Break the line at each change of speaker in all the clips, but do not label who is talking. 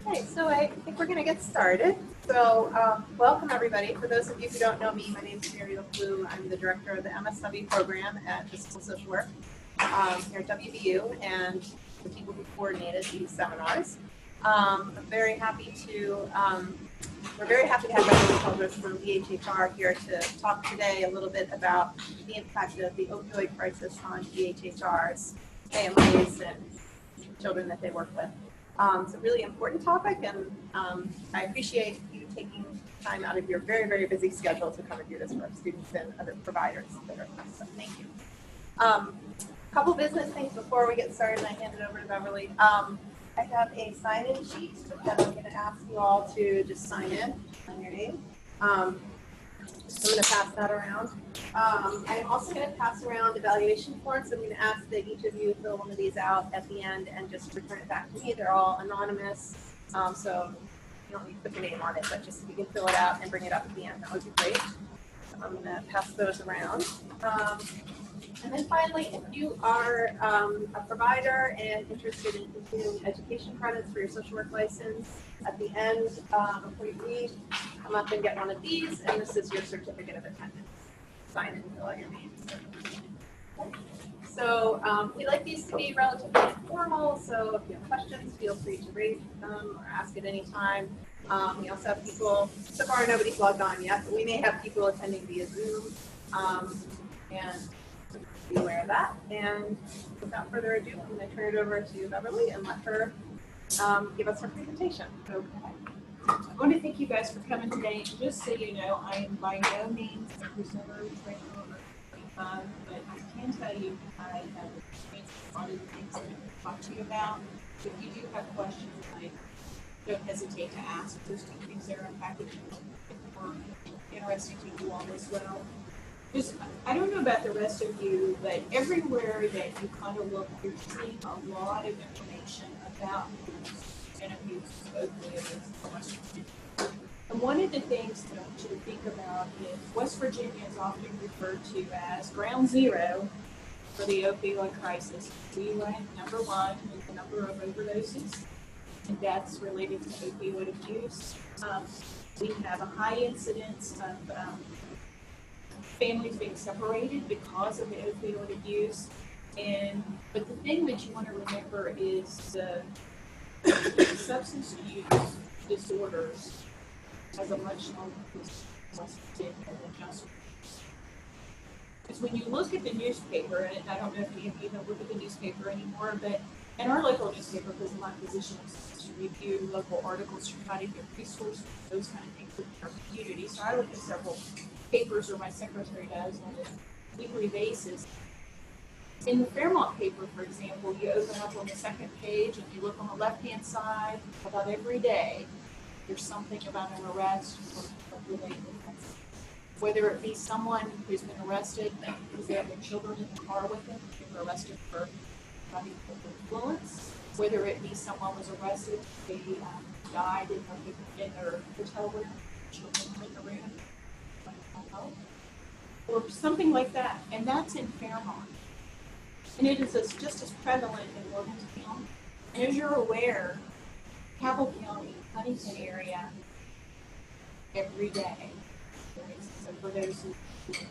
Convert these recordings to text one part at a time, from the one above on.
Okay, so I think we're going to get started. So welcome everybody. For those of you who don't know me, my name is Mary LeFleur. I'm the director of the MSW program at the School of Social Work here at WVU and the people who coordinated these seminars. I'm very happy to, we're very happy to have Beverly Heldreth from VHHR here to talk today a little bit about the impact of the opioid crisis on VHHR's families and children that they work with. It's a really important topic, and I appreciate you taking time out of your very, very busy schedule to come and do this for our students and other providers that are with us. So thank you. A couple business things before we get started, and I hand it over to Beverly. I have a sign-in sheet that I'm going to ask you all to just sign in on your name. So I'm going to pass that around. I'm also going to pass around evaluation forms. I'm going to ask that each of you fill one of these out at the end and just return it back to me. They're all anonymous, so you don't need to put your name on it, but just if you can fill it out and bring it up at the end, that would be great. So I'm going to pass those around. And then finally, if you are a provider and interested in continuing education credits for your social work license, at the end, before you leave, come up and get one of these, and this is your certificate of attendance. Sign and fill out your names. So we like these to be relatively informal, so if you have questions, feel free to raise them or ask at any time. We also have people, so far nobody's logged on yet, but we may have people attending via Zoom. And be aware of that. And without further ado, I'm going to turn it over to Beverly and let her give us her presentation.
Okay. I want to thank you guys for coming today. And just so you know, I am by no means a presenter, trainer, but I can tell you I have experienced a lot of the things that I'm going to talk to you about. If you do have questions, don't hesitate to ask. There's two things there in package for interesting to you all as well. I don't know about the rest of you, but everywhere that you kind of look, you're seeing a lot of information about use and abuse of opioids. And one of the things that I want you to think about is West Virginia is often referred to as ground zero for the opioid crisis. We rank number one in the number of overdoses and deaths related to opioid abuse. We have a high incidence of families being separated because of the opioid abuse. But the thing that you want to remember is the substance use disorders has a much longer history than just. Because when you look at the newspaper, and I don't know if any of you don't look at the newspaper anymore, but in our local newspaper, because my position is to review local articles to try to get resources, those kind of things in our community. So I look at several papers, or my secretary does, on a weekly basis. In the Fairmont paper, for example, you open up on the second page and you look on the left-hand side. About every day, there's something about an arrest or related offense. Whether it be someone who's been arrested because they have their children in the car with them, they were arrested for driving under influence. Whether it be someone was arrested, they died in their hotel room, children in the room. Or something like that, and that's in Fairmont. And it is just as prevalent in Morgantown. And as you're aware, Cabell County, Huntington area, every day, there is overdoses,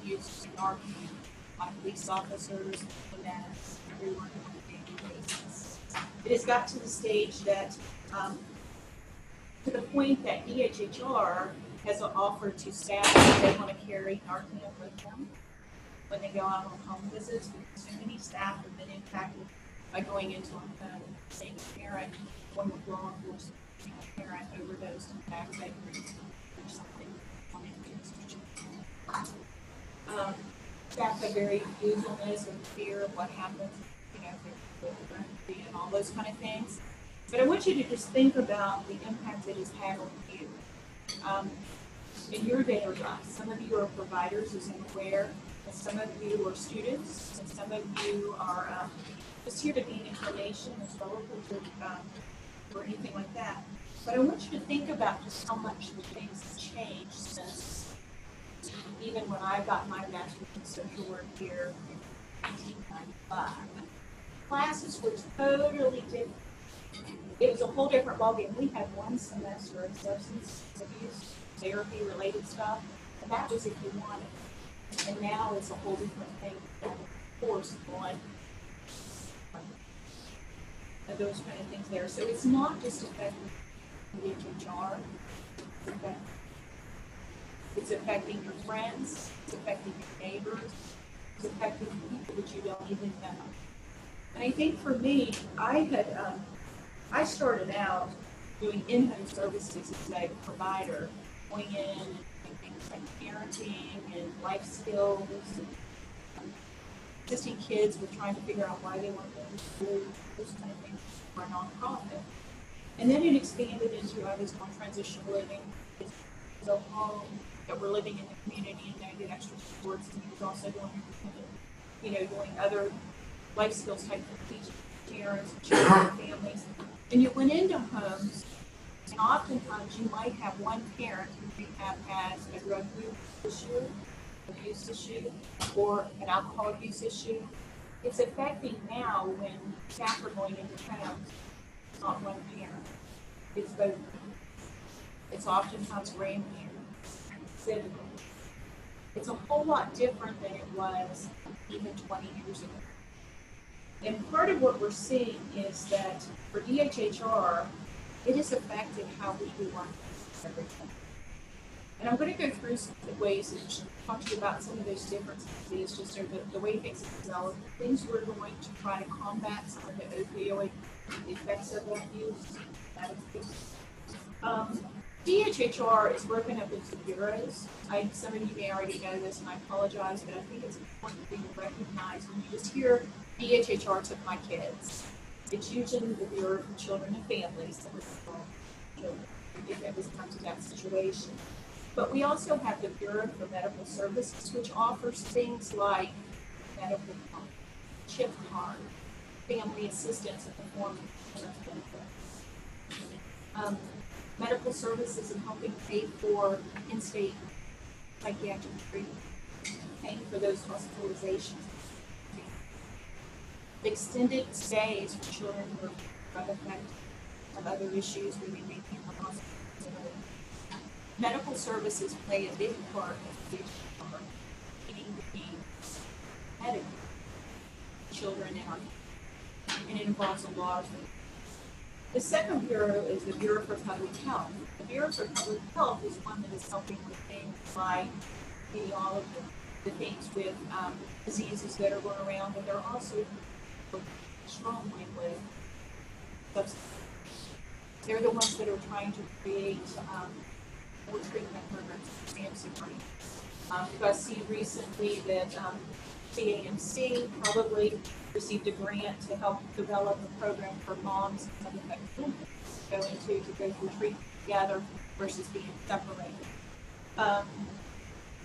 use Narcan by police officers, fanatics, everyone on a daily basis. It has got to the stage that, to the point that EHHR has offered to staff that they want to carry Narcan with them when they go out on home visits, because so many staff have been impacted by going into a home, seeing a parent, one with law enforcement, seeing a parent overdosed in fact they or something on it. Staff have very usualness and fear of what happens, and all those kind of things. But I want you to just think about the impact it has had on you. In your daily life, some of you are providers, as I'm aware, and some of you are students, and some of you are just here to gain information as well or anything like that. But I want you to think about just how much things have changed since even when I got my master's in social work here in 1995. Classes were totally different it was a whole different ballgame. We had one semester of substance abuse therapy related stuff, and that was if you wanted. And now it's a whole different thing. Of course, on those kind of things there. So it's not just affecting WVDHHR. It's affecting your friends. It's affecting your neighbors. It's affecting people that you don't even know. And I think for me, I started out doing in-home services as a provider, going in and doing things like parenting and life skills, and assisting kids with trying to figure out why they want to go to school, those kind of things for a nonprofit. And then it expanded into I was on transitional living, so home that we're living in the community and they did extra supports, and he was also doing other life skills type of teaching parents and children and families. And you went into homes, and oftentimes you might have one parent who may have had a drug abuse issue, or an alcohol abuse issue. It's affecting now when staff are going into homes, it's not one parent. It's both. It's oftentimes grandparents, siblings. It's a whole lot different than it was even 20 years ago. And part of what we're seeing is that for DHHR, it has affected how we do our everything. And I'm going to go through some of the ways and talk to you about some of those differences, just the way things have developed, things we're going to try to combat some of the opioid effects of that use. DHHR is broken up into bureaus. Some of you may already know this, and I apologize, but I think it's important for you to recognize when you just hear DHHR took my kids. It's usually the Bureau for Children and Families that was involved children if it was come to that situation. But we also have the Bureau for Medical Services, which offers things like medical card, chip card, family assistance in the form of benefits. Medical services and helping pay for in-state psychiatric treatment, paying for those hospitalizations. Extended stays for children who are drug affected, have other issues where they may be in the hospital. Medical services play a big part of meeting the needs of medical children in our community, and it involves a lot of things. The second bureau is the Bureau for Public Health. The Bureau for Public Health is one that is helping with things like all of the things with diseases that are going around, but they're also strongly with substance. They're the ones that are trying to create more treatment programs for Samson. You guys see recently that CAMC probably received a grant to help develop a program for moms and go through treatment together versus being separated.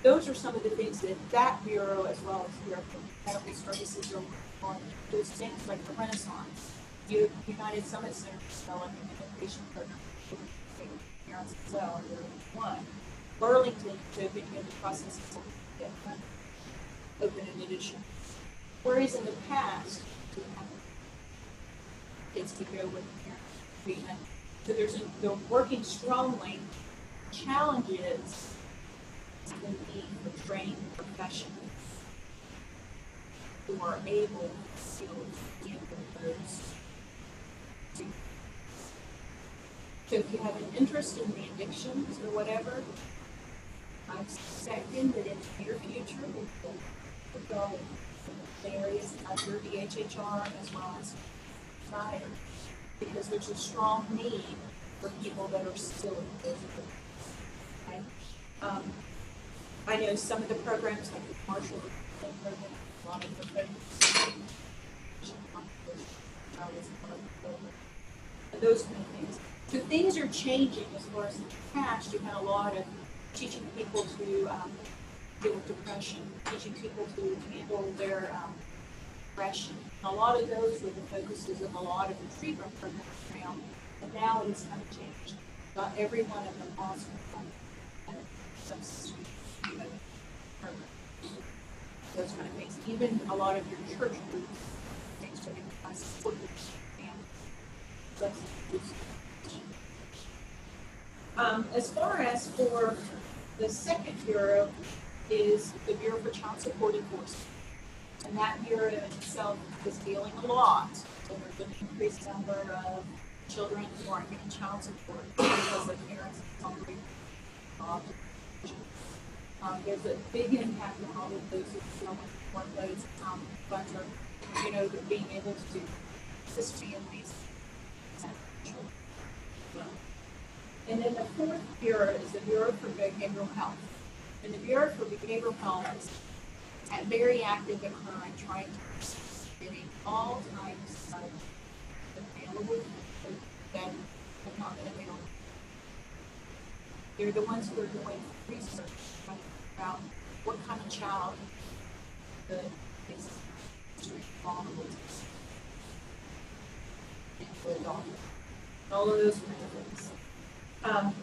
Those are some of the things that bureau, as well as Bureau for Medical Services, are on. Those things like the Renaissance, United Summit Center is developing an education program for parents as well. One, Burlington is opening in the process of open an addition. Whereas in the past, kids could go with parent treatment. So they're working strongly. Challenge is the need for trained professionals who are able to handle those. So if you have an interest in the addictions or whatever, I'm expecting that in the near future, we'll go in areas under DHHR as well as providers, because there's a strong need for people that are still in those areas. Okay? I know some of the programs like the Marshall program, a lot of the programs, those kind of things. So things are changing as far as in the past. You had a lot of teaching people to deal with depression, teaching people to handle their depression. And a lot of those were the focuses of a lot of the treatment programs around, and now it has kind of changed. Not every one of them also have substance treatment programs. Those kind of things. Even a lot of your church groups, things to support your family. substance abuse. As far as for the second bureau is the Bureau for Child Support Enforcement. And that bureau in itself is dealing a lot with an increased number of children who aren't getting child support because their parents are hungry. There's a big impact on all of those who don't want those funds are, being able to assist families. And then the fourth bureau is the Bureau for Behavioral Health. And the Bureau for Behavioral Health is very active and current, trying to getting all types of available that have not been available. They're the ones who are doing research about what kind of child is vulnerable to adult. All of those kinds of things.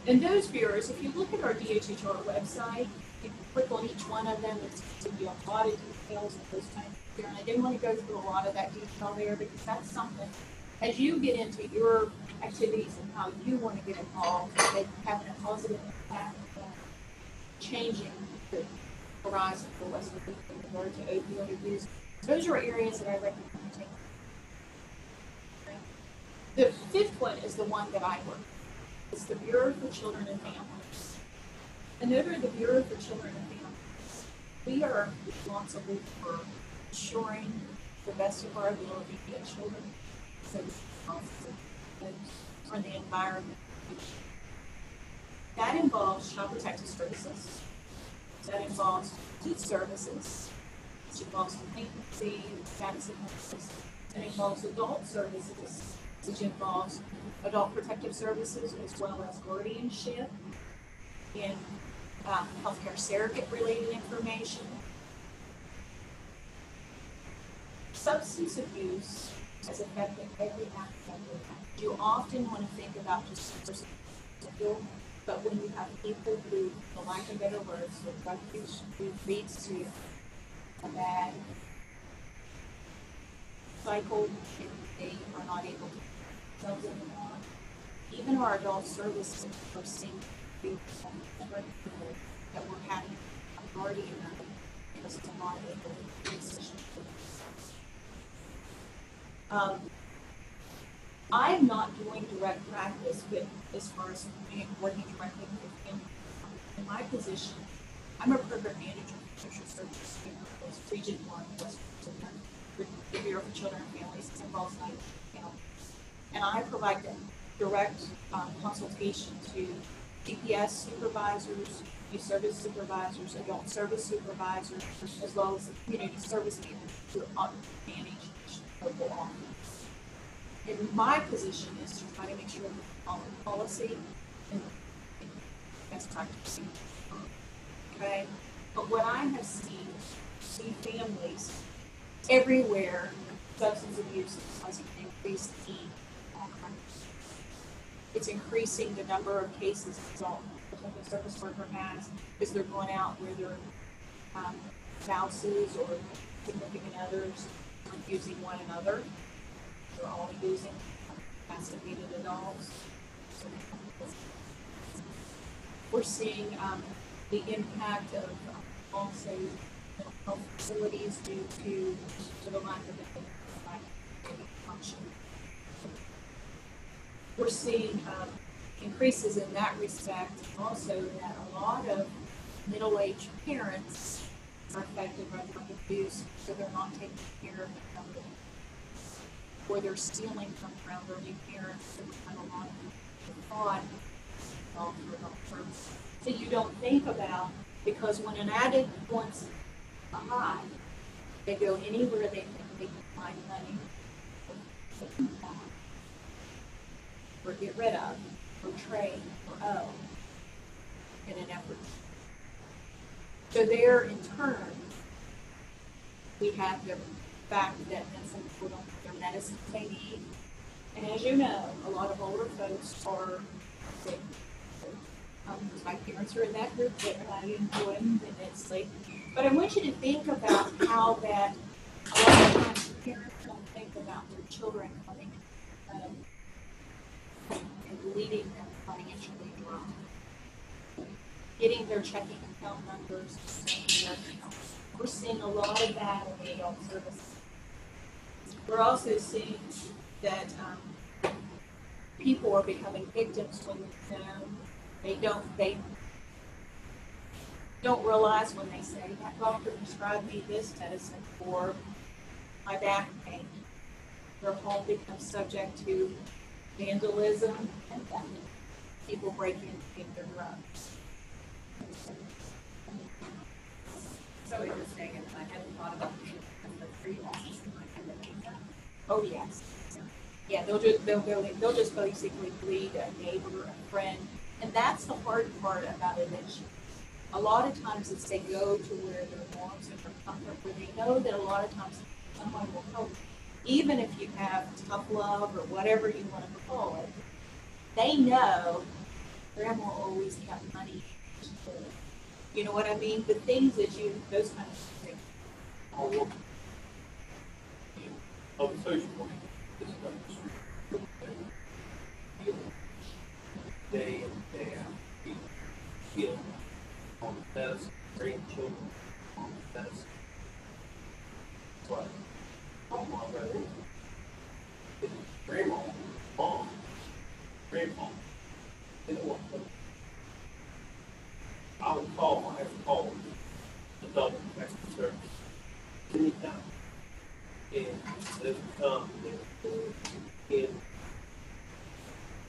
And those bureaus, if you look at our DHHR website, you can click on each one of them. It's going to be a lot of details of those kinds of bureaus. And I didn't want to go through a lot of that detail there because that's something, as you get into your activities and how you want to get involved, they have a positive impact on changing the horizon for West Virginia in regard to opioid abuse. Those are areas that I recommend taking. The fifth one is the one that I work with. It's the Bureau for Children and Families. And under the Bureau for Children and Families, we are responsible for ensuring the best of our ability to get children safe for the environment. That involves child protective services. That involves youth services. It involves pregnancy, status analysis. It involves adult services, which involves adult protective services as well as guardianship and healthcare surrogate related information. Substance abuse has affected every aspect of life. You often want to think about just substance abuse, but when you have people who, for lack of better words, with drug use leads to a bad cycle, and they are not able to themselves anymore. Even our adult services are seeing people that we're having a guardian because they're not able to do such I'm not doing direct practice, but as far as working directly with family, in my position, I'm a program manager for social services in Region 1, West Virginia, with the Bureau for Children and Families. It involves 9 counties. And I provide direct consultation to DPS supervisors, youth service supervisors, adult service supervisors, as well as the community service managers who manage local office. And my position is to try to make sure we follow policy and best practice. Okay? But what I have seen families everywhere, substance abuse is causing an increased need. It's increasing the number of cases the service worker has because they're going out where their spouses or significant others are using one another. They're all using castigated adults. We're seeing the impact of also mental health facilities due to the lack of function. We're seeing increases in that respect. Also, that a lot of middle-aged parents are affected by drug abuse, so they're not taking care of their children, or they're stealing from their elderly parents. So we have a lot of fraud for adult purposes. So you don't think about, because when an addict wants a high, they go anywhere they think they can find money or get rid of, or trade, or owe, in an effort. So there, in turn, we have the fact that some people don't get their medicine they need. And as you know, a lot of older folks are sick. My parents are in that group, but I enjoy them immensely. But I want you to think about how that a lot of times parents don't think about their children coming and leading them financially dry. Getting their checking account numbers. We're seeing a lot of that in the adult services. We're also seeing that people are becoming victims when they don't realize when they say that doctor prescribed me this medicine for my back pain. Their home becomes subject to vandalism and theft. People break in to get their drugs.
So interesting, and I hadn't thought about the free office.
Oh yes. Yeah, they'll just basically bleed a neighbor, a friend, and that's the hard part about addiction. A lot of times it's they go to where their norms and their comfort, where they know that a lot of times someone will help. Even if you have tough love or whatever you want to call it, they know grandma always kept money. You know what I mean? The things that those kind of things.
On the social point, this is not the street. Day in, day out, people feel on the medicine, train children on the medicine. It's like, oh my God, it's grandma, mom, grandpa. They don't want to. I would call, I have to call the double extra service anytime. And they come and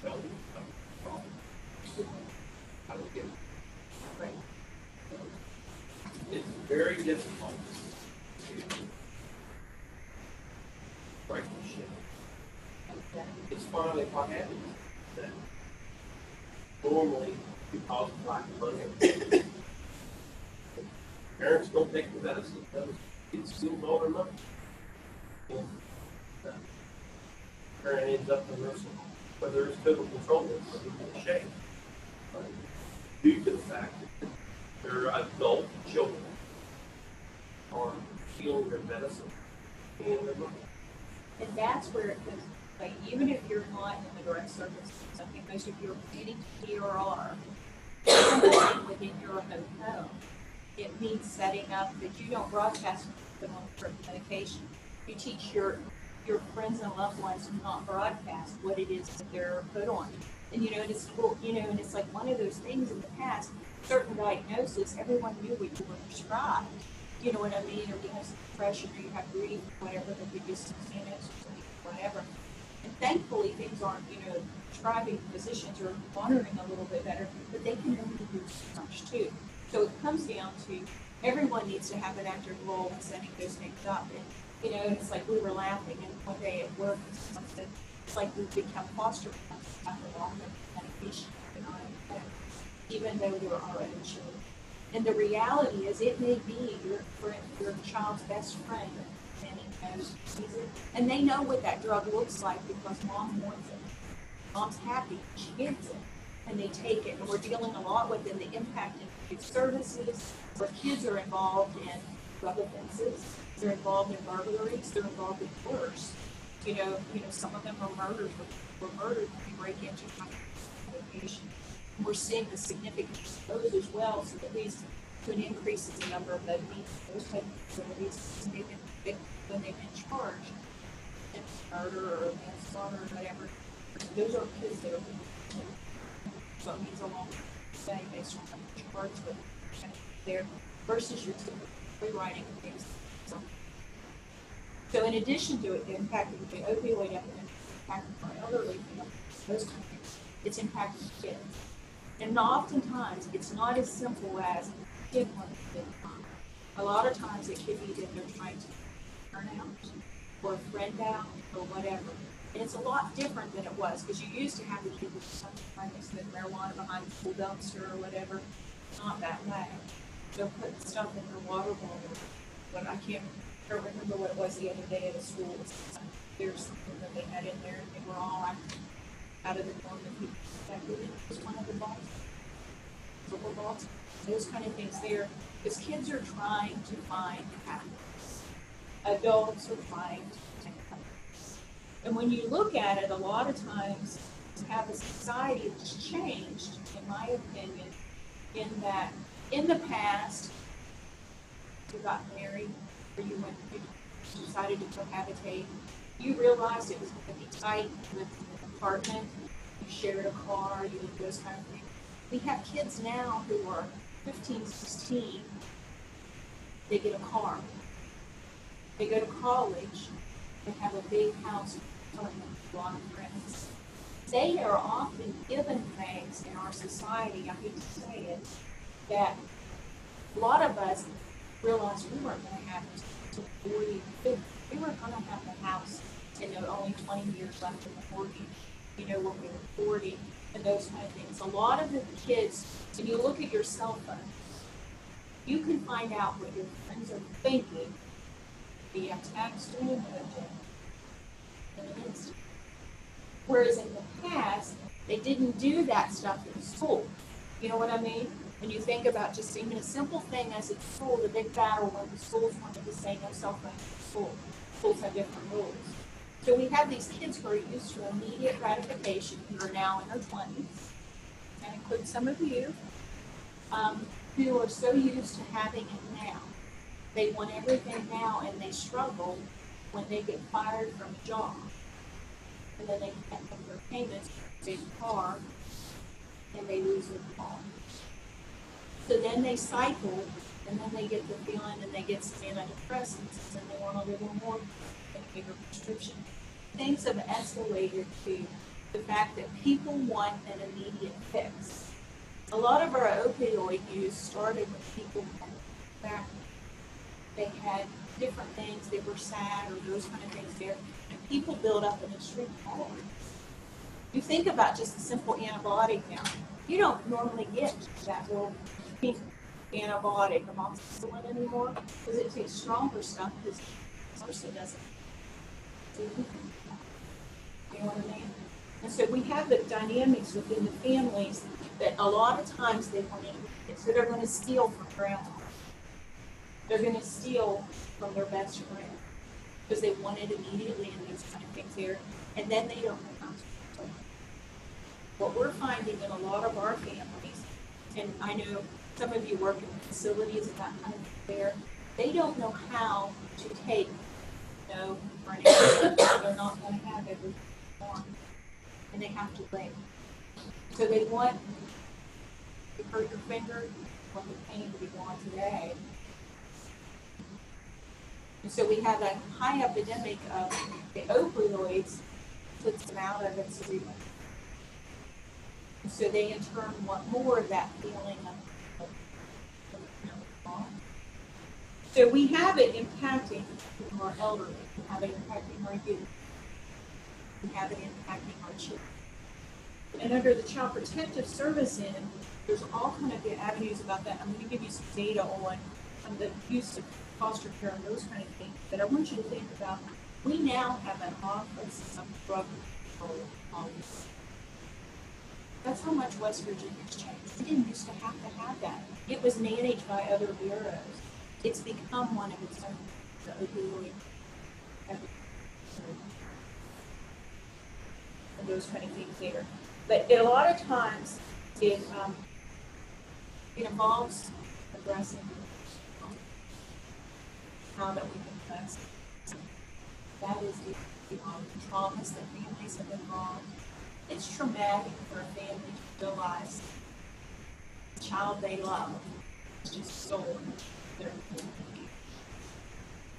tell me I will get it.
Right.
It's very difficult to break the shit. It's finally what happens that normally because of lack of money, parents don't take the medicine because it's still all their money. And parent ends up in nursing home, whether it's total control or in shame, due to the fact that their adult children are stealing their medicine and their money.
And that's where it comes, like, even if you're not in the direct service, I think most of you are planning to be or are within your home. It means setting up that you don't broadcast them on certain medication. You teach your friends and loved ones to not broadcast what it is that they're put on. And and it's like one of those things in the past, certain diagnosis, everyone knew what you were prescribed. You know what I mean? Or you have some depression or you have grief, whatever, that you just whatever. And thankfully things aren't, prescribing physicians are monitoring a little bit better, but they can only do so much too. So it comes down to everyone needs to have an active role in setting those things up. And it's like we were laughing, and one day at work, it's like we've become foster parents after long medication, even though there are other children. And the reality is, it may be your child's best friend, and he knows sees it, and they know what that drug looks like because mom wants it. Mom's happy, she gets it, and they take it. And we're dealing a lot with the impact in youth services, where kids are involved in drug offenses. They're involved in burglaries. They're involved in worse. Some of them are murdered. Were murdered when they break into location. We're seeing the significant those as well, so that leads to an increase in the number of those type of facilities when they've been charged in murder or manslaughter or whatever. Those are kids that are being so it means a long way based on how much charged with there versus your typical writing things. So in addition to it impacting the opioid epidemic, impacting our elderly, those kind of things, it's impacting kids. And oftentimes, it's not as simple as kid one kid. A lot of times, it could be that they're trying to turn out, or a friend out, or whatever. And it's a lot different than it was, because you used to have the kid with trying to smoke marijuana behind the school dumpster or whatever. It's not that way. They're putting stuff in their water bottle. But I can't remember what it was the other day at a school. There's something that they had in there, and they were all out of the norm that people expected. It was one of the bottles. Football balls, those kind of things there. Because kids are trying to find happiness. Adults are trying to find happiness. And when you look at it, a lot of times have a society that's changed, in my opinion, in that in the past, you got married, or you decided to cohabitate, you realized it was going to be tight, you lived in an apartment, you shared a car, you did those kind of things. We have kids now who are 15, 16, they get a car. They go to college, they have a big house, a lot of friends. They are often given things in our society, I hate to say it, that a lot of us realized we weren't going to have it until 40, 50. We weren't going to have the house and there were only 20 years left in the mortgage, when we were 40, and those kind of things. A lot of the kids, when you look at your cell phone, you can find out what your friends are thinking via text or emoji in an instant. Whereas in the past, they didn't do that stuff in school. You know what I mean? When you think about just even a simple thing as at school, the big battle when the schools wanted to say no cell phones in school. Schools have different rules. So we have these kids who are used to immediate gratification, who are now in their 20s, and include some of you, who are so used to having it now. They want everything now, and they struggle when they get fired from a job. And then they can't make their payments, big car, and they lose their car. So then they cycle, and then they get the feeling, and they get some antidepressants, and they want a little more and a bigger prescription. Things have escalated to the fact that people want an immediate fix. A lot of our opioid use started with people that they had different things, they were sad, or those kind of things there, and people build up an extreme tolerance. You think about just a simple antibiotic now. You don't normally get that little pink antibiotic amoxicillin anymore because it takes stronger stuff because the person doesn't. You know what I mean? And so we have the dynamics within the families that a lot of times they want to, so they're going to steal from grandma. They're going to steal from their best friend because they want it immediately and those kind of things there, and then they don't know how to. What we're finding in a lot of our families, and I know some of you work in facilities and that kind of thing there, they don't know how to take no for an answer. They're not going to have everything they want, and they have to wait. So they want to hurt your finger, want the pain to be gone today. And so we have a high epidemic of the opioids, puts them out of it. And so they in turn want more of that feeling of so we have it impacting our elderly, we have it impacting our youth, we have it impacting our children. And under the Child Protective Service End, there's all kind of good avenues about that. I'm going to give you some data on the use of foster care and those kind of things. But I want you to think about, we now have an office of drug control office. That's how much West Virginia has changed. We didn't used to have that. It was managed by other bureaus. It's become one of its own, the opioid and those kind of things there. But a lot of times it involves addressing how that we can address. That is the traumas that families have involved. It's traumatic for a family to realize the child they love is just stolen.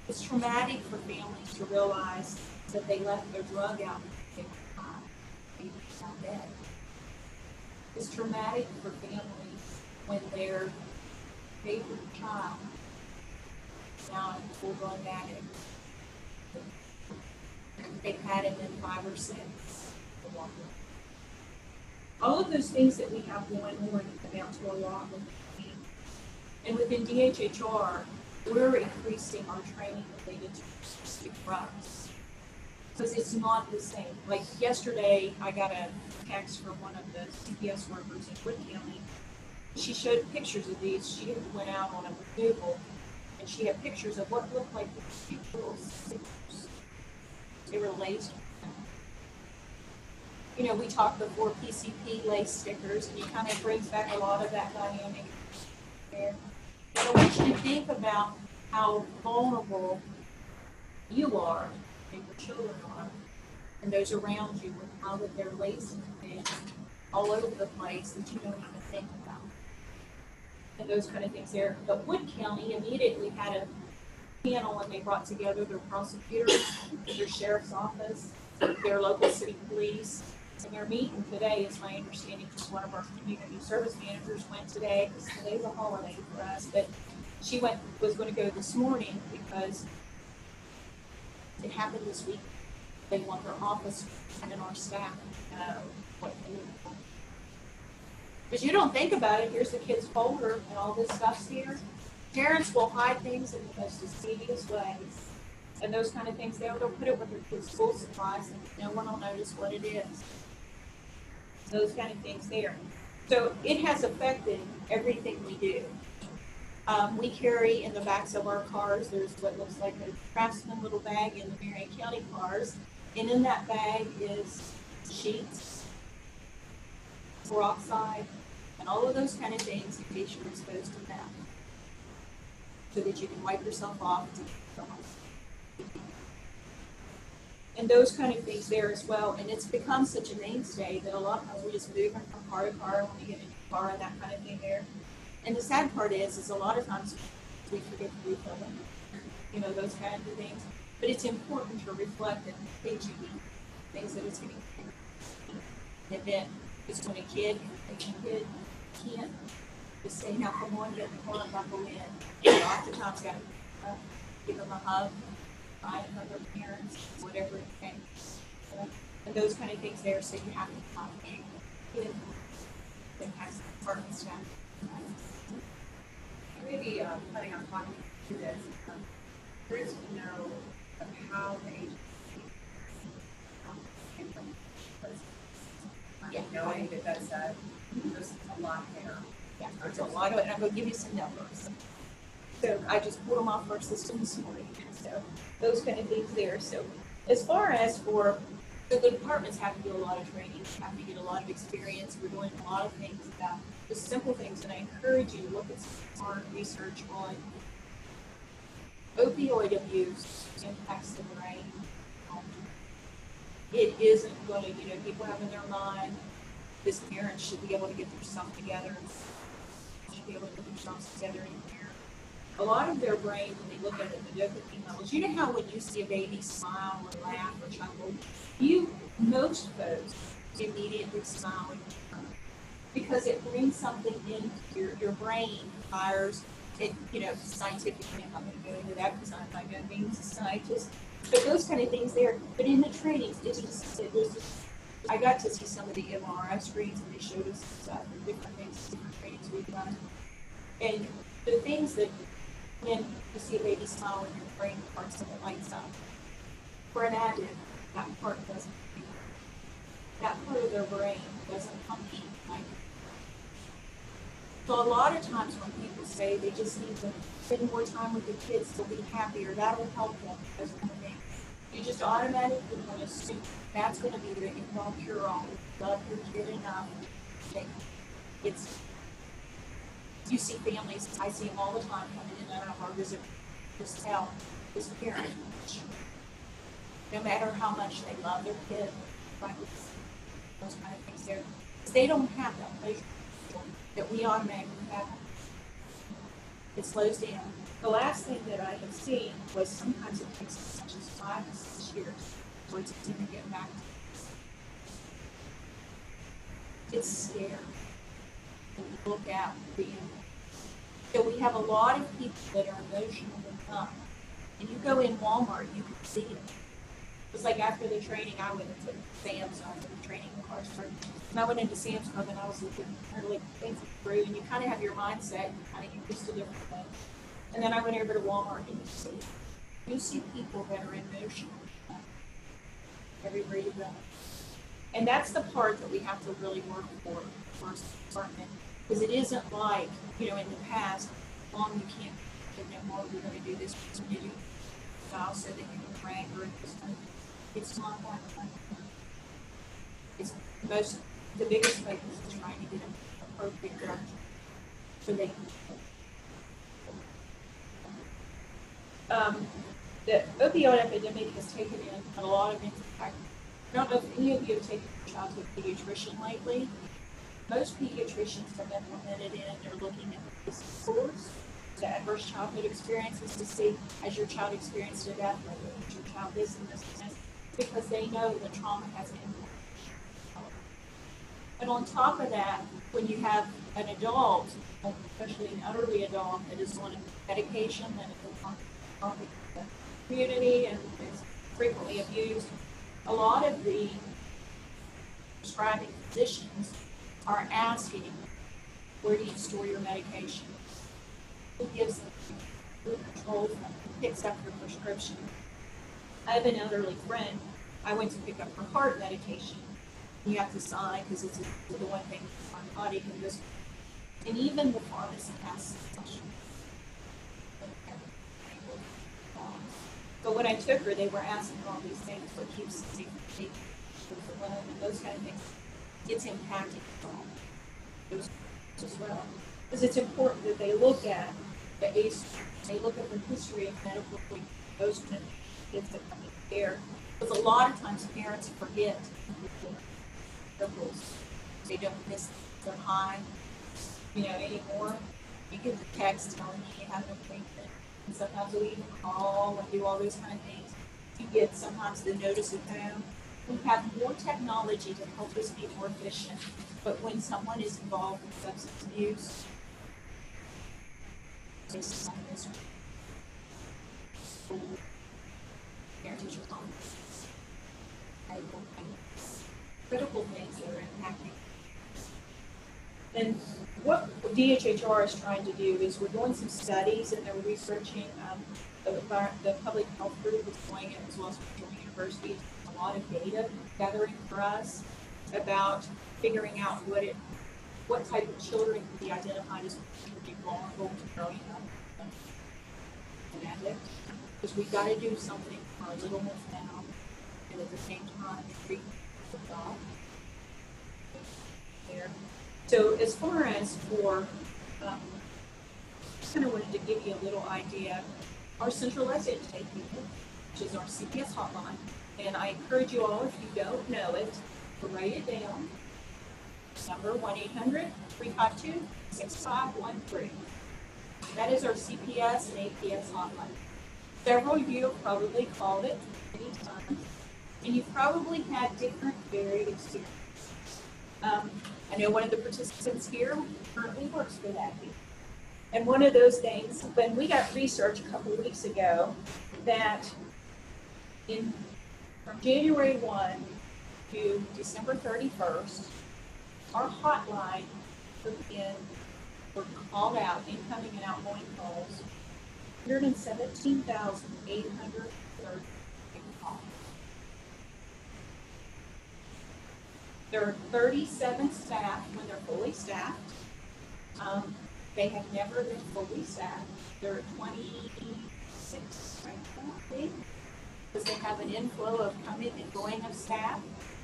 It's traumatic for families to realize that they left their drug out and they found dead. It's traumatic for families when their favorite child is now in full-blown addict. They've had it in 5 or 6. All of those things that we have going on amount to a lot. And within DHHR, we're increasing our training related to specific drugs. Because it's not the same. Like yesterday, I got a text from one of the CPS workers in Wood County. She showed pictures of these. She went out on a Google, and she had pictures of what looked like these little stickers. They were laced. you know, we talked before PCP lace stickers, and it kind of brings back a lot of that dynamic there. And I want you to think about how vulnerable you are, and your children are, and those around you, with how that they're lacing things all over the place that you don't even think about. And those kind of things there. But Wood County immediately had a panel when they brought together their prosecutors, their sheriff's office, their local city police, and they're meeting today, is my understanding, because one of our community service managers went today, because today's a holiday for us, but she was going to go this morning because it happened this week. They want their office and our staff to know what they need. Because you don't think about it, here's the kid's folder and all this stuff's here. Parents will hide things in the most mischievous ways. And those kind of things, they'll put it with their kids' school supplies and no one will notice what it is. Those kind of things there. So it has affected everything we do. We carry in the backs of our cars, there's what looks like a Craftsman little bag in the Marion County cars. And in that bag is sheets, peroxide, and all of those kind of things in case you're exposed to them. So that you can wipe yourself off. And those kind of things there as well. And it's become such a mainstay that a lot of times we just move from car to car when we get in a car and that kind of thing there. And the sad part is a lot of times we forget to refill them. You know, those kinds of things. But it's important to reflect and things you eat, things that it's going to. And then it's when a kid can't just say, now come on, get in the car and buckle in. Lots of times got to give them a hug, find other parents, whatever it takes. And those kind of things there, so you have to accommodate it. It has department staff.
Maybe planning on talking to this, curious to know how the agency came from.
Yeah.
Knowing that there's a lot there.
Yeah, there's a lot of it, and I'm going to give you some numbers. So I just pulled them off our system this morning. So those kind of things there. So as far as for the departments have to do a lot of training, have to get a lot of experience. We're doing a lot of things about just simple things, and I encourage you to look at some research on opioid abuse impacts the brain. It isn't going to, people have in their mind this parent should be able to get themselves together, should be able to get themselves together in here. A lot of their brain, when they look at it, the dopamine levels, you know how when you see a baby smile or laugh or chuckle, most folks immediately smile and return because it brings something into your brain, fires it, scientifically, I'm not going to go into that because I'm by no means a scientist, but those kind of things there. But in the trainings, I got to see some of the MRI screens and they showed us different things, different trainings we've done. And the things that when you see a baby smile in your brain, parts of it lights up. For an addict, that part doesn't. That part of their brain doesn't function like. So a lot of times when people say they just need to spend more time with the kids to be happier, that'll help them. Those kind of things. You just automatically want to assume that's going to be the end-all cure-all. Love your kid enough. You see families, I see them all the time coming in and out of our visit. Just tell this parent, no matter how much they love their kid, those kind of things there, they don't have that pleasure that we automatically have. It slows down. The last thing that I have seen was sometimes it takes as much as 5 to 6 years for it to even get back to us. It's scary. And you look out the end. So we have a lot of people that are emotional enough. And you go in Walmart, you can see it. It's like after the training, I went into Sam's after the training cars started. And I went into Sam's Club and I was looking like things through, and you kind of have your mindset, you kind of get used to different things. And then I went over to Walmart and you see people that are emotional everywhere you go. And that's the part that we have to really work for first department. Because it isn't like, in the past, Mom, you can't give no more, we're going to do this, we're going to do style so that you can rank or it's not like that. it's the biggest focus is trying to get an appropriate direction so they can. The opioid epidemic has taken in a lot of impact. I don't know if any of you have taken your child to a pediatrician lately. Most pediatricians have implemented in, they're looking at the scores, the adverse childhood experiences to see, has your child experienced a death, has your child this and this and this, because they know that trauma has an impact. And on top of that, when you have an adult, especially an elderly adult that is on medication that is on the community and is frequently abused, a lot of the prescribing physicians are asking, where do you store your medication? Who gives them? Who controls them? Who picks up your prescription? I have an elderly friend. I went to pick up her heart medication. You have to sign because it's the one thing our body can just. And even the pharmacy has to. But when I took her, they were asking all these things, what keeps safety, those kind of things. It's impacting those as well. Because it's important that they look at the ACE, they look at the history of medical those kind of kids that come in care. Because a lot of times parents forget the rules. They don't miss their high, anymore. You get the text telling you you have an appointment. And sometimes we even call and do all those kind of things. You get sometimes the notice at home. We have more technology to help us be more efficient. But when someone is involved in substance abuse, it's not misery. Parent-teacher conference. Critical things that are impacting. And what DHHR is trying to do is we're doing some studies and they're researching the public health group is doing it as well as Virginia University. A lot of data gathering for us about figuring out what type of children can be identified as particularly vulnerable to growing up an addict. Because we've got to do something for our little ones now, and at the same time treat the dog there. So as far as for, I kind of wanted to give you a little idea. Our centralized intake people, which is our CPS hotline, and I encourage you all, if you don't know it, to write it down. Number 1-800-352-6513. That is our CPS and APS hotline. Several of you have probably called it many times, and you've probably had different varied experiences. I know one of the participants here currently works for that. And one of those things, when we got research a couple of weeks ago, that from January 1 to December 31st, our hotline were called out, incoming and outgoing calls, 117,830 calls. There are 37 staff when they're fully staffed. They have never been fully staffed. There are 26 right now, I think, because they have an inflow of coming and going of staff.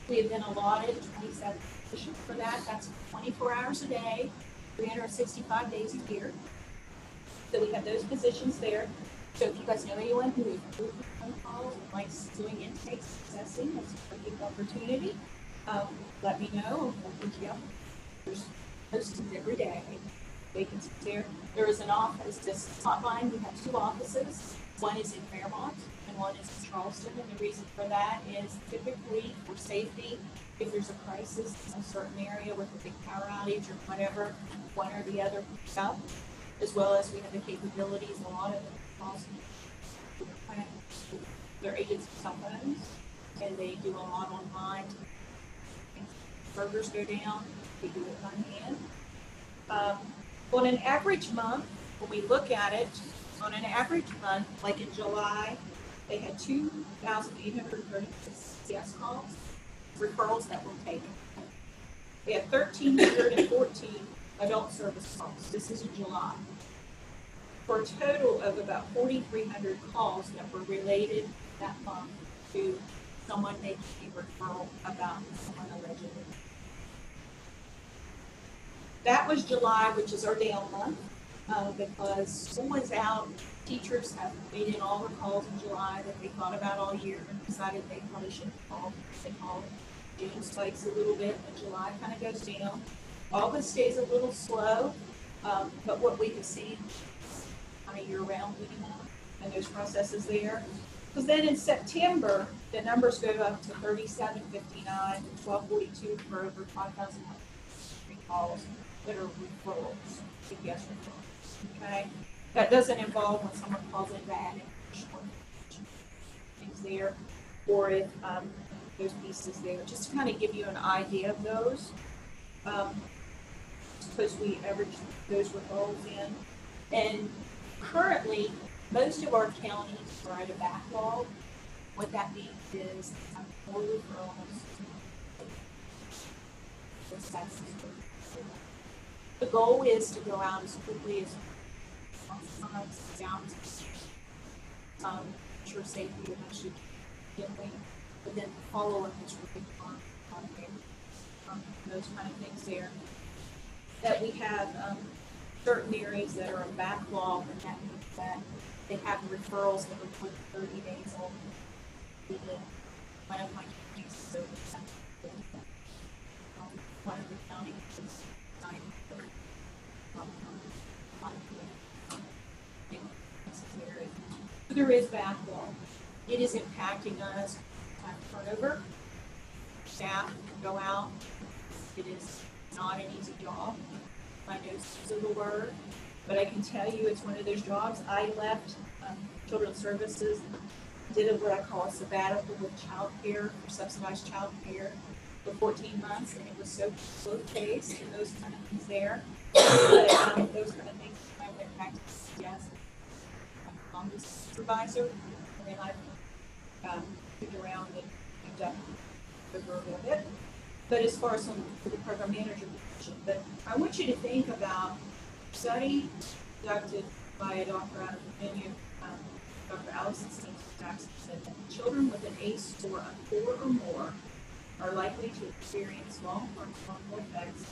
We have been allotted 27 positions for that. That's 24 hours a day, 365 days a year. So we have those positions there. So if you guys know anyone who is doing phone calls and likes doing intake assessing, that's a big opportunity. Let me know. We'll put you up. There's postings every day. Vacancies there. There is an office, this hotline. We have 2 offices. One is in Fairmont and one is in Charleston. And the reason for that is typically for safety, if there's a crisis in a certain area with a big power outage or whatever, one or the other picks up, as well as we have the capabilities. A lot of them calls their agents' cell phones, and they do a lot online. Burgers go down, we do it by hand. On an average month, when we look at it, on an average month, like in July, they had 2,836 CS calls, referrals that were taken. We had 1,314 adult service calls. This is in July. For a total of about 4,300 calls that were related that month to someone making a referral about someone allegedly. That was July, which is our down month, because school was out. Teachers have made in all the calls in July that they thought about all year and decided they probably shouldn't call. They called. June spikes a little bit, and July kind of goes down. August stays a little slow, but what we have seen kind of year-round and there's processes there. Because then in September, the numbers go up to 3759 to 1242 for over 5,000 calls that are referrals, CPS referrals. Okay, that doesn't involve when someone calls in bad things there, or if there's pieces there, just to kind of give you an idea of those. Because we average those referrals in, and currently most of our counties are at a backlog. What that means is more referrals. The goal is to go out as quickly as possible, ensure safety of actually getting, but then follow up is really fun, those kind of things there. That we have certain areas that are a backlog, and that means that they have referrals that are put 30 days old. One of my counties, so one of the counties is 9 there is backlog. It is impacting us. Turnover. Staff go out. It is not an easy job. I know this is a word, but I can tell you it's one of those jobs. I left Children's Services, did what I call a sabbatical with child care, subsidized child care, for 14 months, and it was so slow-paced and those kind of things there. But those kind of things, I went back to CPS. I'm the supervisor, and then I moved around and moved up over a little bit. But as far as for the program manager position, but I want you to think about a study conducted by a doctor out of Virginia, Dr. Allison Jackson, said that children with an ACE score of 4 or more are likely to experience long-term harmful effects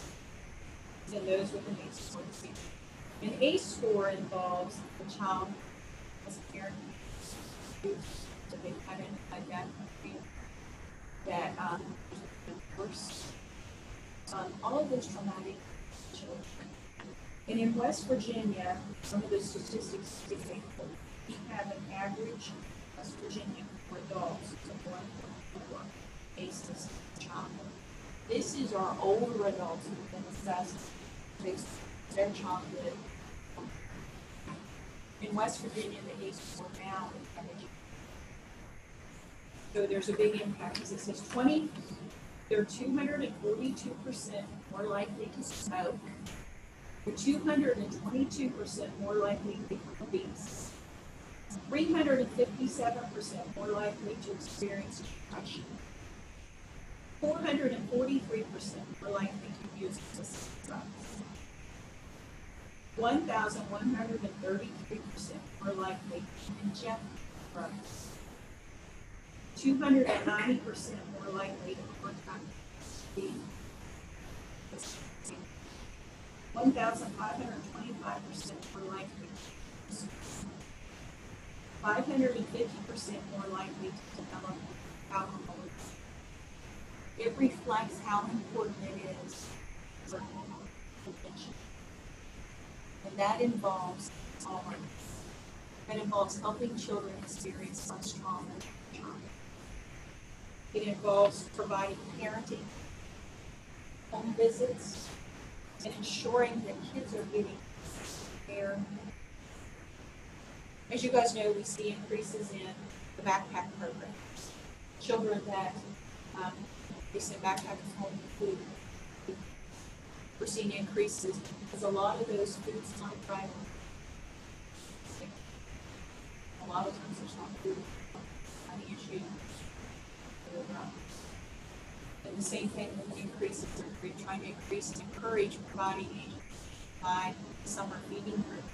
than those with an ACE score of 6. An ACE score involves the child as a parent, so they've identified that worse. All of those traumatic children. And in West Virginia, some of the statistics indicate that we have an average West Virginia for adults of 1.4 ACEs child. This is our older adults who've been assessed based on their childhood. In West Virginia, the ACE score now is average. So there's a big impact because it says they're 242% more likely to smoke. They're 222% more likely to be obese. 357% more likely to experience depression. 443% more likely to use assistive drugs. 1,133% more likely to inject drugs. 290% more likely to contract the 1,525% more likely, 550% more likely to develop alcoholism. It reflects how important it is for prevention. And that involves all. That involves helping children experience less trauma. It involves providing parenting, home visits, and ensuring that kids are getting care. As you guys know, we see increases in the backpack program. Children that they send backpackers home with food. We're seeing increases because a lot of those foods not private. A lot of times there's not food. Any issue. And the same thing with increases, we're trying to increase and encourage providing by summer feeding group.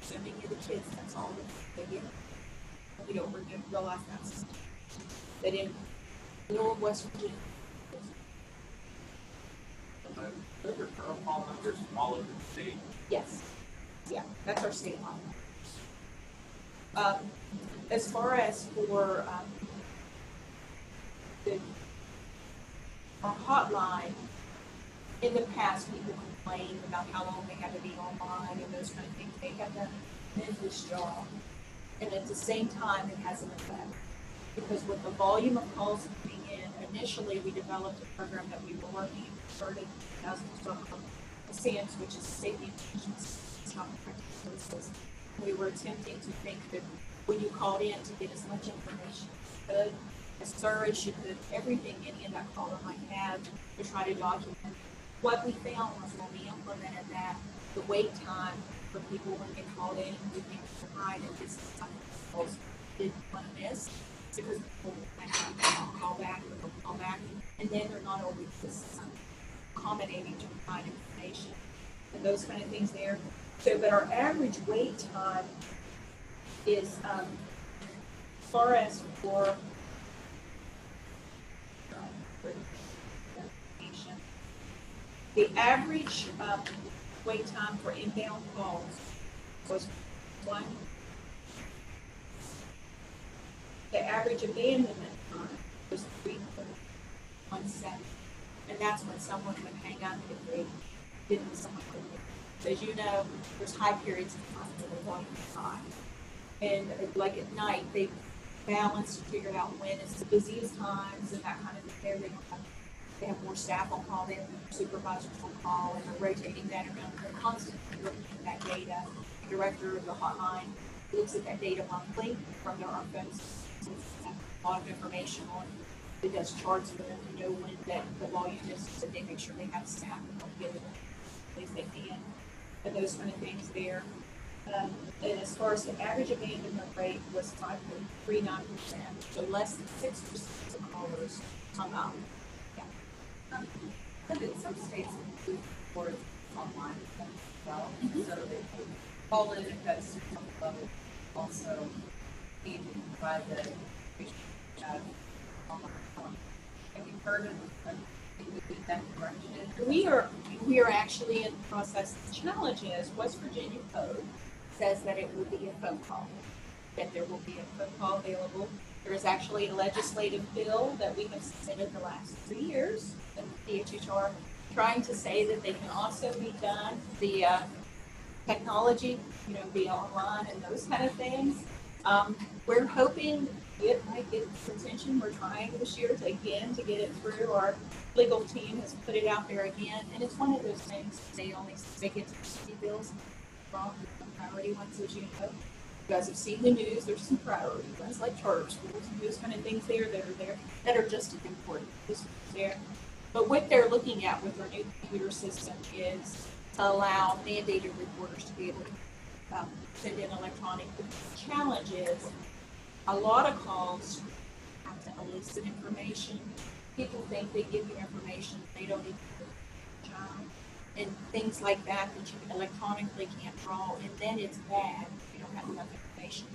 So many of the kids, that's all they get. We don't realize that's that in middle of West Virginia.
Those are fall under smaller state.
Yes. Yeah, that's our state line. As far as for our hotline, in the past, people complained about how long they had to be online and those kind of things. They have done a tremendous job. And at the same time, it has an effect. Because with the volume of calls coming in, initially we developed a program that we were working and started in 2012 called SANS, which is Safety Information Child Protective Services. We were attempting to think that when you called in to get as much information as you could, as thorough as you could, everything any of that caller might have, to try to document. What we found was when we implemented that, the wait time for people when they called in, we think right at this time calls didn't want to miss because people might have to call back or they'll call back, and then they're not always accommodating to provide information and those kind of things there. So, but our average wait time is as far as for the average wait time for inbound calls was 1. The average abandonment time was 3.17, and that's when someone would hang up if they didn't. Someone could. As you know, there's high periods of time where they're going high, and like at night they balance to figure out when it's the busiest times and that kind of thing. They have more staff on call, they have more supervisors on call, and they're rotating that around. They're constantly looking at that data. The director of the hotline looks at that data monthly from their phones. A lot of information on it. It does charts for them to know when that the volume is, so they make sure they have staff and help get it as least they can, and those kind of things there. And as far as the average abandonment rate was 5.39%, so less than 6% of callers hung up.
And in some states, include for online as well, so they can call in if that's some level. Also, need to provide the information online. Have you heard of that direction?
We are actually in the process. The challenge is West Virginia code says that it will be a phone call, that there will be a phone call available. There is actually a legislative bill that we have submitted the last 3 years, the DHHR, trying to say that they can also be done via technology, via online and those kind of things. We're hoping it might get attention. We're trying this year to get it through. Our legal team has put it out there again, and it's one of those things they get to see bills from the priority ones, as you know. You guys have seen the news. There's some priority ones like charter schools and those kind of things there that are just as important. There. But what they're looking at with their new computer system is to allow mandated reporters to be able to send in electronic. The challenge is a lot of calls have to elicit information. People think they give you information they don't even know, and things like that you electronically can't draw, and then it's bad. You don't have enough information.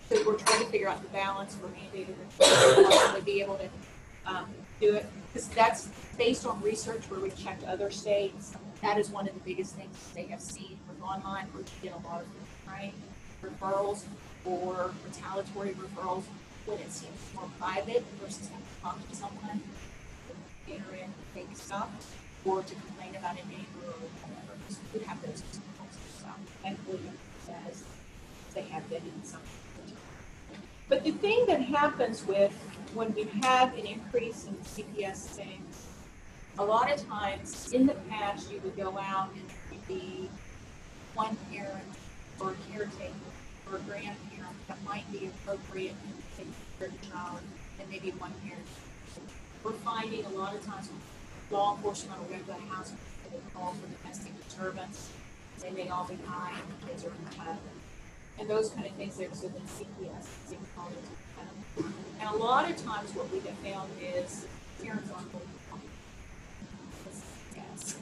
So we're trying to figure out the balance for mandated reporters to be able to do it, because that's based on research where we've checked other states. That is one of the biggest things they have seen with online, where you get a lot of referrals or retaliatory referrals when it seems more private versus having to talk to someone, enter in fake stuff, or to complain about a neighbor or whatever. So we have those examples as well. Thankfully, says they have been in some. But the thing that happens with when we have an increase in CPS things, a lot of times in the past you would go out and there would be one parent or a caretaker or a grandparent that might be appropriate to take care of the child, and maybe one parent. We're finding a lot of times law enforcement will go to the house and they call for domestic disturbance. They may all be high and the kids are in the home. And those kind of things there, so then CPS is being called into the home. And a lot of times what we have found is parents aren't going to call. Yes.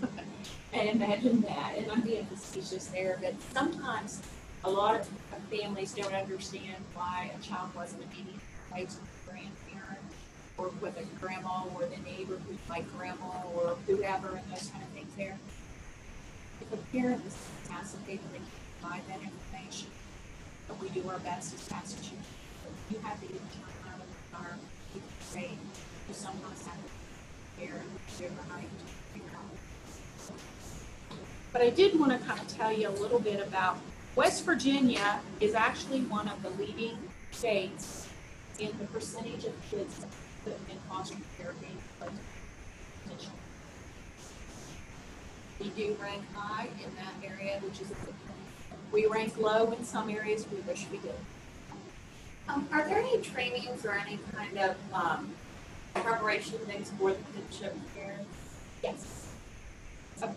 And imagine that, and I'm being facetious there, but sometimes A lot of families don't understand why a child wasn't immediately placed with a grandparent or with a grandma or the neighbor who's like grandma or whoever and those kind of things there. If a parent is incapacitated, they can provide that information, but we do our best as fast as you can. But you have to get the child out of the car, keep it safe. You sometimes have to care and figure out how to figure out. But I did want to kind of tell you a little bit about West Virginia is actually one of the leading states in the percentage of kids that in foster care being placed in children. We do rank high in that area, which is a good thing. We rank low in some areas. We wish we did.
Are there any trainings or any kind of preparation things for the kinship parents?
Yes.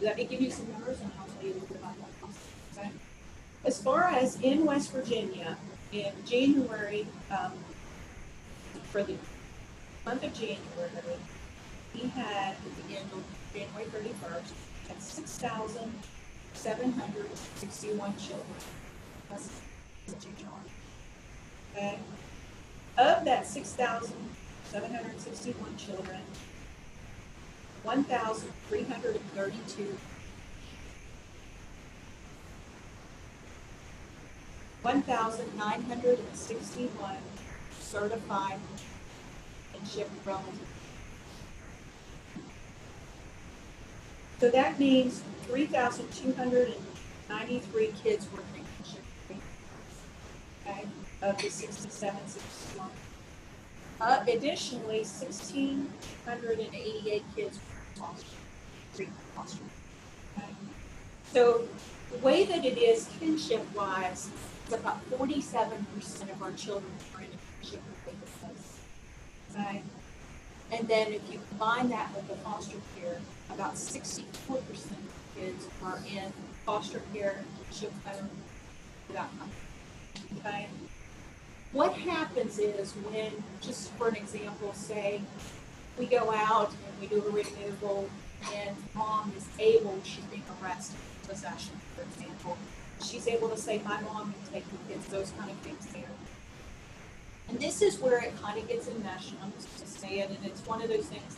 Let me give you some numbers and I'll tell you a little bit about that. Okay? As far as in West Virginia, in January, for the month of January, we had at the end of January 31st, had 6,761 children. That's HHR. Okay? Of that 6,761 children, 1,332 1,961 certified kinship relatives. So that means 3,293 kids were in kinship, okay, of the 6761. Additionally, 1,688 kids were foster. Okay. So the way that it is kinship-wise, it's about 47% of our children are in a kinship place. Okay. And then if you combine that with the foster care, about 64% of kids are in foster care kinship home without money. Okay. What happens is when, just for an example, say we go out and we do a removal and mom is able, she's being arrested, possession, for example. She's able to say, my mom can take the kids, those kind of things there. And this is where it kind of gets enmeshed, I'm just going to say it, and it's one of those things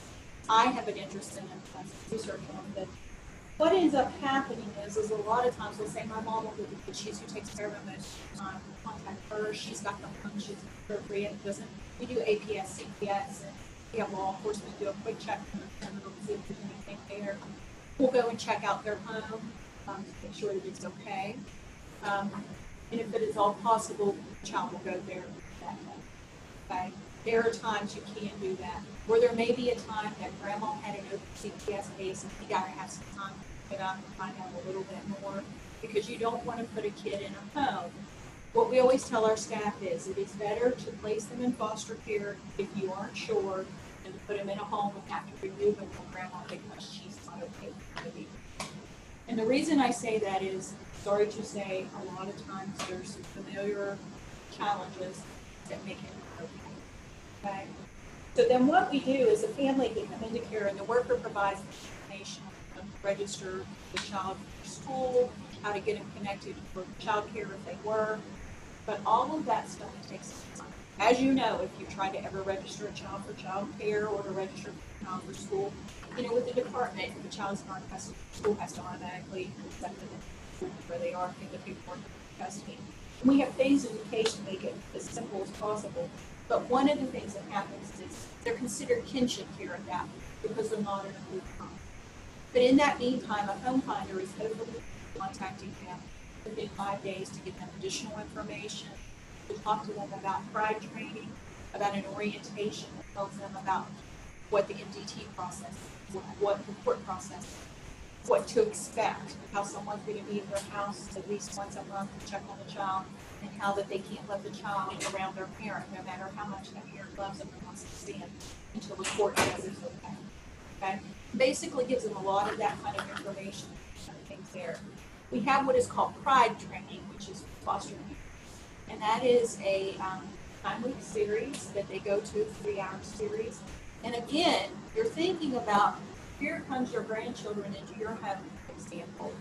I have an interest in and research on. But what ends up happening is a lot of times we'll say, my mom will get the kids, she's who takes care of them most of the time. Contact her, she's got the funds, she's appropriate, doesn't, we do APS, CPS, and we have law enforcement do a quick check on the criminal, see if there's anything there. We'll go and check out their home to make sure that it's okay. And if it is all possible, the child will go there that day. Okay? There are times you can't do that. Where there may be a time that grandma had an open CPS case and you got to have some time to pick it up and find out a little bit more because you don't want to put a kid in a home. What we always tell our staff is it is better to place them in foster care if you aren't sure than to put them in a home and have to remove them from grandma because she's not okay with it. And the reason I say that is, sorry to say, a lot of times there's some familiar challenges that make it okay. Okay? So then what we do is a family can come into care and the worker provides information on register the child for school, how to get them connected for child care if they were. But all of that stuff takes time. As you know, if you try to ever register a child for child care or to register a child for school, with the department, if the child is not in custody, the school has to automatically accept them where they are in the paperwork custody. And we have things in the case to make it as simple as possible. But one of the things that happens is they're considered kinship care at that because they're not in a group home. But in that meantime, a home finder is hopefully contacting them within 5 days to give them additional information, to talk to them about pride training, about an orientation that tells them about what the MDT process is, what the court process is, what to expect, how someone's going to be in their house at least once a month to check on the child, and how that they can't let the child around their parent, no matter how much that parent loves them and wants to see them, until the court says it's okay. Okay? Basically gives them a lot of that kind of information and things there. We have what is called pride training, which is foster care. And that is a 9-week series that they go to, a 3-hour series. And again, you're thinking about, here comes your grandchildren into your home, for example.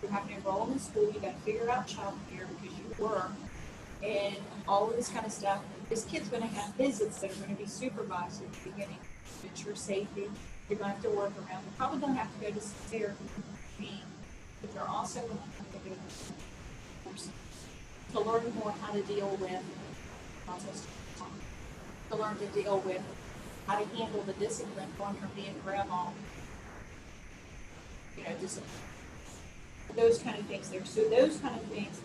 You have to enroll in the school. You got to figure out childcare because you work, and all of this kind of stuff. This kid's going to have visits that are going to be supervised at the beginning. Ensure safety. You're going to have to work around. You're probably going to have to go to some therapy, but you're also going to have to go to courses to learn more how to deal with process, to learn to deal with how to handle the discipline going from being grandma, discipline. Those kind of things there. So those kind of things,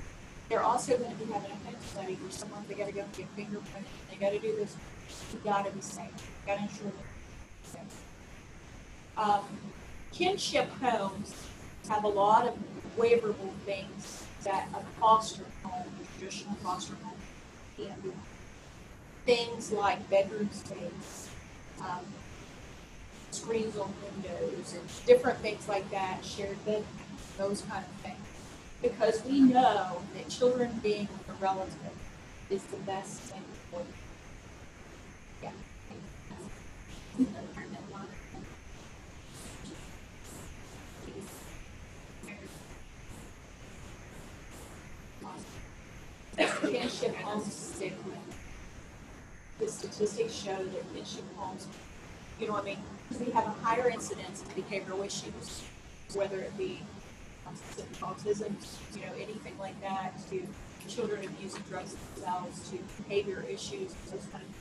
they're also going to be having a home study where someone, they got to go get fingerprinted, they got to do this. You got to be safe. You got to ensure that you're safe. Kinship homes have a lot of waiverable things that a foster home, a traditional foster home, can't do. Things like bedroom space, screens on windows, and different things like that, shared bedrooms, those kind of things. Because we know that children being with a relative is the best thing for them. Yeah. Kinship homes stick with. The statistics show that kinship homes, we have a higher incidence of behavioral issues, whether it be autism, anything like that, to children abusing drugs themselves, to behavior issues, those kind of things.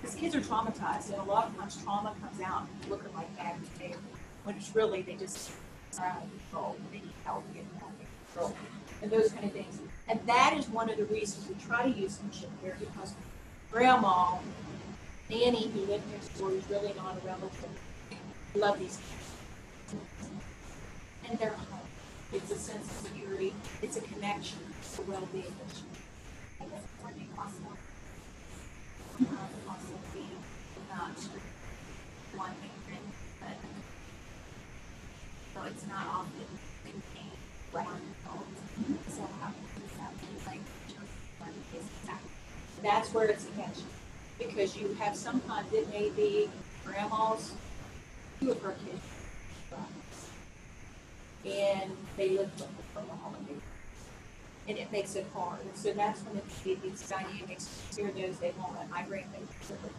Because kids are traumatized, and a lot of times trauma comes out looking like bad behavior, when it's really they just are out of control, they need help getting out of control, and those kind of things. And that is one of the reasons we try to use kinship care, because grandma, Nanny, who lived next door, who's really not a relative, love these kids. And they're home. It's a sense of security. It's a connection. It's a well-being issue.
Also being not one parent, but so it's not often contained one adult. So how does that be like one is exactly?
That's where it's a connection. Because you have sometimes it may be grandma's, two of her kids, and they live with her for the holiday. And it makes it hard. And so that's when these dynamics, hear those, they won't let my grandbabies live with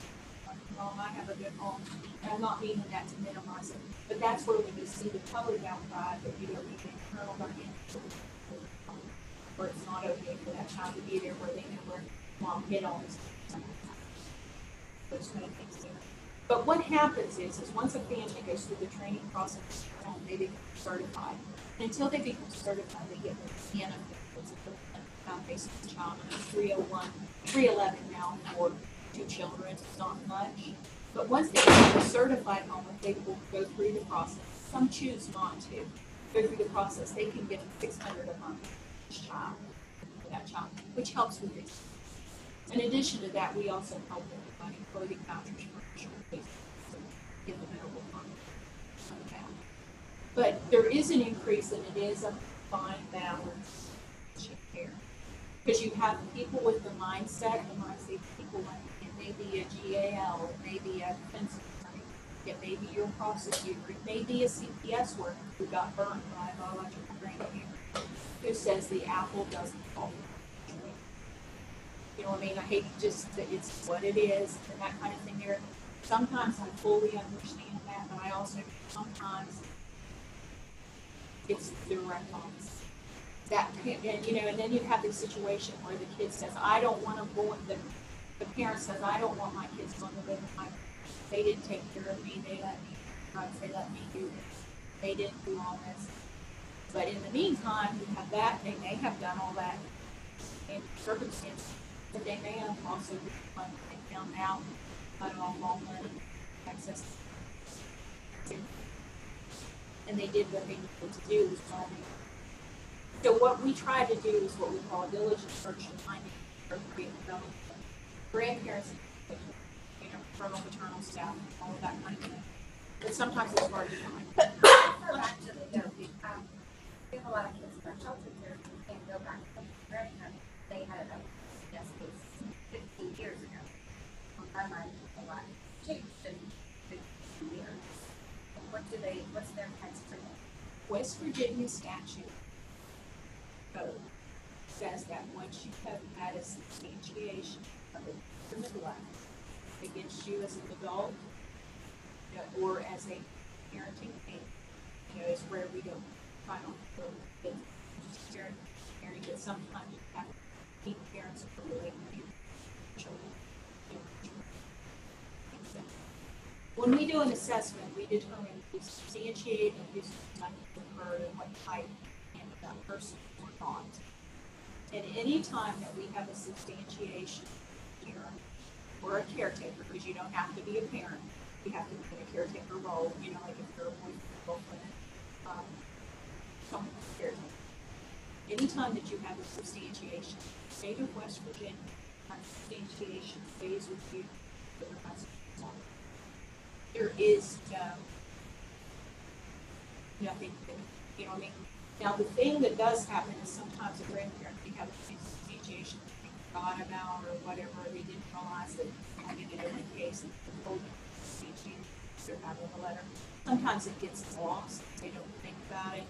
Mom, I have a good home. And I'm not meaning that to minimize it. But that's where when you see the public outcry that you don't need the internal dynamics, where it's not okay for that child to be there, where they know where mom hit on this. Those kind of things there. But what happens is once a family goes through the training process, they become certified. And until they become certified, they get the benefits of the foundation of the child. It's 301, 311 now for 2 children. It's not much. But once they become a certified home, they will go through the process. Some choose not to go through the process. They can get $600 a month for each child, for that child, which helps with this. In addition to that, we also help with money, clothing vouchers for children, give them medical fund. But there is an increase, and it is a fine balance care. Because you have people with the mindset, and when I say people, it may be a GAL, it may be a defense attorney, it may be your prosecutor, it may be a CPS worker who got burned by a biological brain cancer, who says the apple doesn't fall. You know what I mean? I hate just that it's what it is and that kind of thing there. Sometimes I fully understand that, but I also sometimes it's the direct opposite. That, and then you have this situation where the kid says, I don't want to go, the parent says, I don't want my kids going to live with my, they didn't take care of me, they let me drugs, they let me do this, they didn't do all this. But in the meantime, you have that, they may have done all that in circumstances, but they may have also been when they found out about all money, access, and they did what they needed to do was probably. So what we try to do is what we call a diligent search to find appropriate development. Grandparents, maternal, maternal staff, all of that kind of thing. But sometimes it's hard to find.
Back to the therapy. We have a lot of kids in our shelter here who can't go back to their grandparents. They had a yes case 15 years ago. My mind a lot changed in 15 years. What's their next for them?
West Virginia statute code says that once you have had a substantiation of a neglect against you as an adult, you know, or as a parenting aid, you know, is where we don't try not to go with just parenting, but sometimes you have to keep parents relate to your children. When we do an assessment, we determine who's substantiated and who's not occurred and what type and that person or not. And any time that we have a substantiation here, or a caretaker, because you don't have to be a parent, you have to be in a caretaker role, you know, like if you're a boyfriend, girlfriend, someone caretaker. Anytime that you have a substantiation, the state of West Virginia, that substantiation stays with you for the rest of the time. There is nothing, you know what I mean? Now, the thing that does happen is sometimes a grandparent, they have a substantiation they forgot about or whatever, they didn't realize that having it in a case and told them they're having a letter. Sometimes it gets lost, they don't think about it.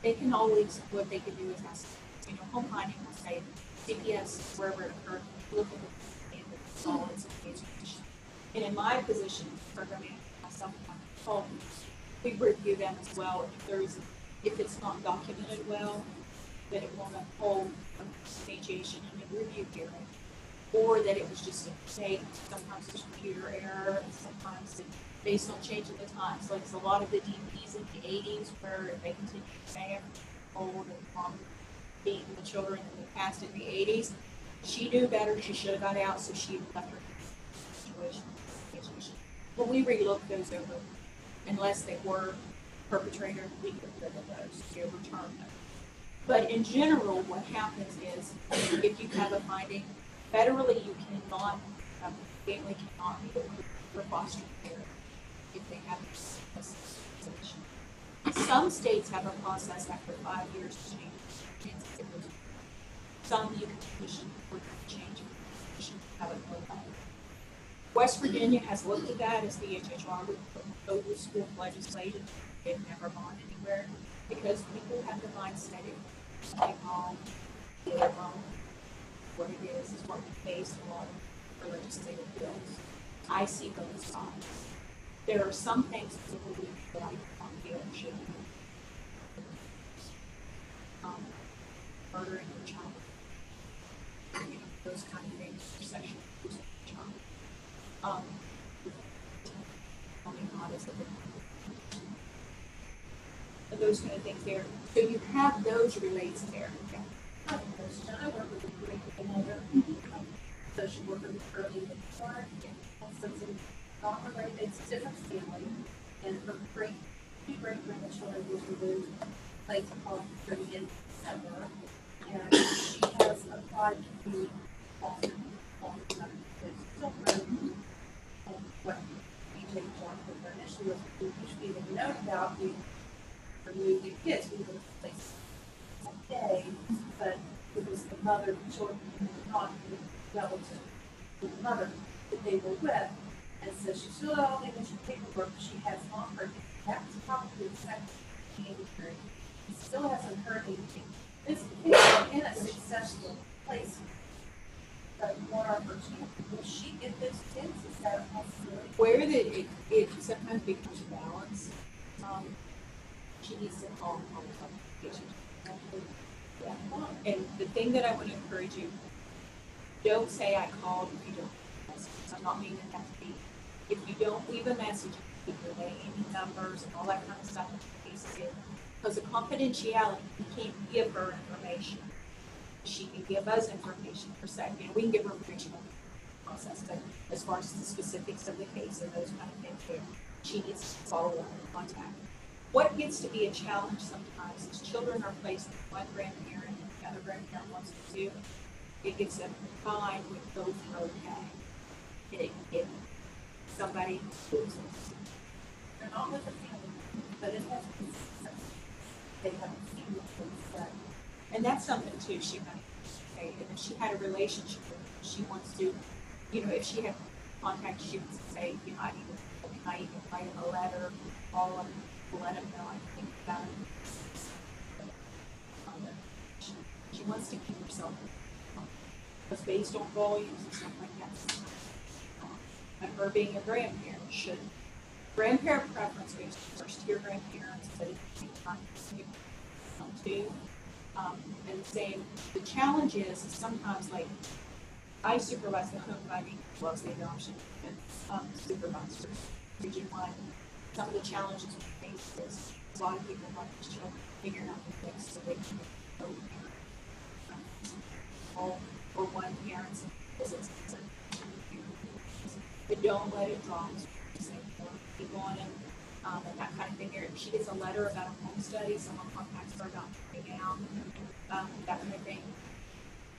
They can always, what they can do is ask, you know, home finding will say, CPS, wherever it occurred, look at the solids and education. And in my position, programming myself, we review them as well. If it's not documented well, then it won't uphold a substantiation in a review hearing, or that it was just a mistake. Sometimes it's computer error, and sometimes it's based on changing the times. Like it's a lot of the DPs in the 80s where they continue to say old and mom beating the children in the past in the 80s. She knew better. She should have got out, so she left her situation. But we relook those over, unless they were perpetrator, we get rid of those, we return them. But in general, what happens is, if you have a finding, federally you cannot, family cannot be approved for foster care if they have a situation. Some states have a process after 5 years to change. Some you can petition for change of petition, have it notified. West Virginia has looked at that as the HHR would put over school legislation. They've never gone anywhere because people have the mindset of staying home, get it wrong. What it is what we face a lot of legislative bills. I see both sides. There are some things that we believe that I don't feel should be. Murdering your child, you know, those kind of things, sexual abuse of your child. Those kind of things there. So you have those relates there. Okay.
I work with a great grandmother, social worker with early start, so it's not related, it's a different family, and her two great grandchildren was removed late on 30th December, and she has applied to be foster children, what BHHR put her initially was usually they know about we remove the kids, we would place day, but it was the mother, the children, not the relative, the mother that they were with, and so she still had all the initial paperwork, she has not heard, that's probably the second January, she still hasn't heard anything. This kid is in a successful place, but what are her chances? Will she get those kids? Is that a possibility?
Where it sometimes becomes a balance, she needs to call the patient. Yeah. And the thing that I want to encourage you, don't say I called if you don't leave a message. I'm not meaning that to be. If you don't leave a message, you can relay any numbers and all that kind of stuff in case because of confidentiality, you can't give her information. She can give us information per se. You know, we can give her information on the process, but as far as the specifics of the case and those kind of things, she needs to follow up and contact. What gets to be a challenge sometimes is children are placed with one grandparent and the other grandparent wants to do. It gets them combined with both are okay. If somebody moves them.
They're not with a family, but it has been successful. They haven't seen what.
And that's something too she might say. And if she had a relationship with them, she wants to, you know, if she had contact, she would say, you know, I even write him a letter, call him, let him know I think about it. she wants to keep herself. Because based on volumes and stuff like that. And her being a grandparent should. Grandparent preference goes to first-year grandparents, but at the same time, too. And the same, the challenge is sometimes like I supervise the home finding as well as the adoption and supervisors. Region 1, some of the challenges we face is a lot of people want these children figuring out the things so they can go or one parent's visits. But don't let it drop. Keep on and that kind of thing. She gets a letter about a home study, someone contacts her about moving out, that kind of thing.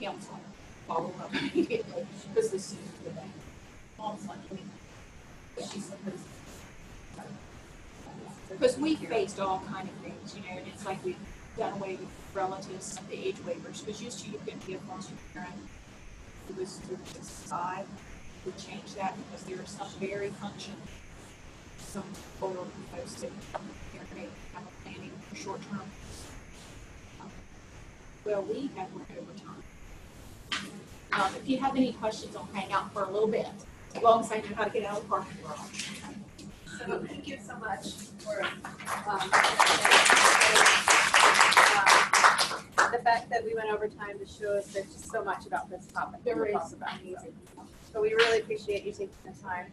Counsel, follow up immediately, because the sooner the better. Almost like she's supposed to. Because we faced all kind of things, and it's like we've done away with relatives, the age waivers, because used to you couldn't be a foster parent. It was through the side. We changed that because there are some very functional. Some older folks that have a planning for short term. Well, we have worked overtime. If you have any questions, I'll hang out for a little bit, as long as I know how to get out of the parking garage.
So thank you so much for the fact that we went over time to show us there's just so much about this topic.
There is
amazing. So we really appreciate you taking the time.